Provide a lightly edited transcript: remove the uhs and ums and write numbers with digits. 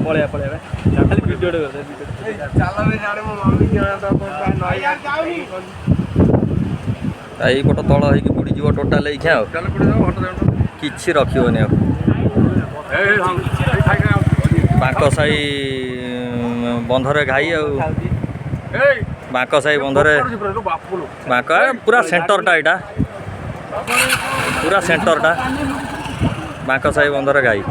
पड़े खाली वीडियो यही गोटे तल हो बुड़ीज टोटाल कि रखिए बांकसाई बंधरे घाई बांकसाई बंधरे बांक पूरा सेंटरटा यहाँ पूरा सेंटरटा बांकसाई बंधरे घाई।